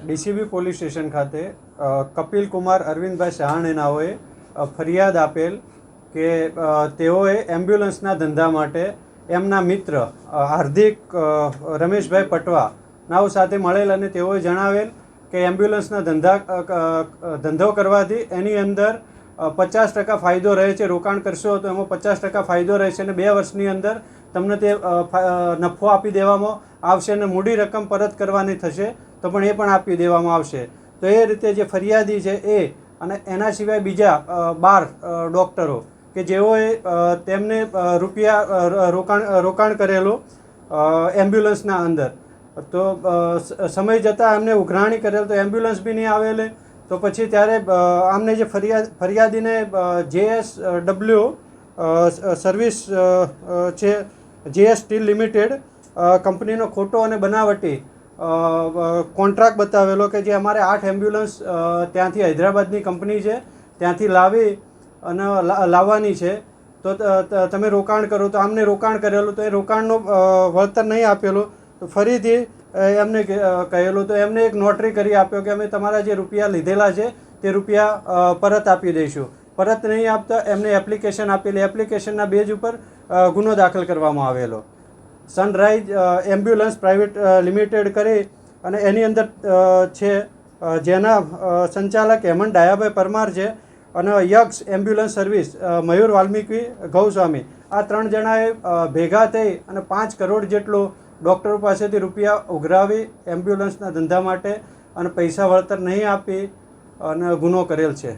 DCB police station ખાતે કપિલ કુમાર અરવિંદભાઈ સહાણીનાઓએ ફરિયાદ આપેલ કે તેઓએ એમ્બ્યુલન્સના ધંધા માટે એમના મિત્ર હાર્દિક રમેશભાઈ પટવા નાઓ સાથે મળેલ અને તેઓએ જણાવેલ કે એમ્બ્યુલન્સના ધંધો કરવાથી એની અંદર 50% ફાયદો રહે છે. રોકાણ કરશો તો એમાં 50% ફાયદો રહે છે અને 2 વર્ષની અંદર તમને તે નફો આપી દેવામાં આવશે અને મૂડી રકમ પરત કરવાની થશે તો પણ એ પણ આપી દેવામાં આવશે. તો એ રીતે જે ફરિયાદી છે એ અને એના સિવાય બીજા 12 ડૉક્ટરો કે જેઓએ તેમને રૂપિયા રોકાણ કરેલું એમ્બ્યુલન્સના અંદર, તો સમય જતાં એમને ઉઘરાણી કરેલ તો એમ્બ્યુલન્સ બી નહીં આવેલે. તો પછી ત્યારે આમને જે ફરિયાદીને JSW સર્વિસ છે, JS સ્ટીલ લિમિટેડ કંપનીનો ખોટો અને બનાવટી કોન્ટ્રાક્ટ બતાવેલો કે જે અમારે 8 એમ્બ્યુલન્સ ત્યાંથી હૈદરાબાદની કંપની છે ત્યાંથી અને લાવવાની છે, તો તમે રોકાણ કરો. તો આમને રોકાણ કરેલું તો એ રોકાણનો વળતર નહીં આપેલું. તો ફરીથી એમને કહેલું તો એમને એક નોટરી કરી આપ્યો કે અમે તમારા જે રૂપિયા લીધેલા છે તે રૂપિયા પરત આપી દઈશું. પરત નહીં આપતા એમને એપ્લિકેશન આપેલી. એપ્લિકેશનના બેઝ ઉપર ગુનો દાખલ કરવામાં આવેલો. સનરાઈઝ એમ્બ્યુલન્સ પ્રાઇવેટ લિમિટેડ કરી અને એની અંદર છે જેના સંચાલક હેમંત ડાયાભાઈ પરમાર છે અને યક્ષ એમ્બ્યુલન્સ સર્વિસ મયુર વાલ્મીકી ગૌસ્વામી, આ 3 જણાએ ભેગા થઈ અને 5 કરોડ જેટલો ડૉક્ટરો પાસેથી રૂપિયા ઉઘરાવી એમ્બ્યુલન્સના ધંધા માટે અને પૈસા વળતર નહીં આપી અને ગુનો કરેલ છે.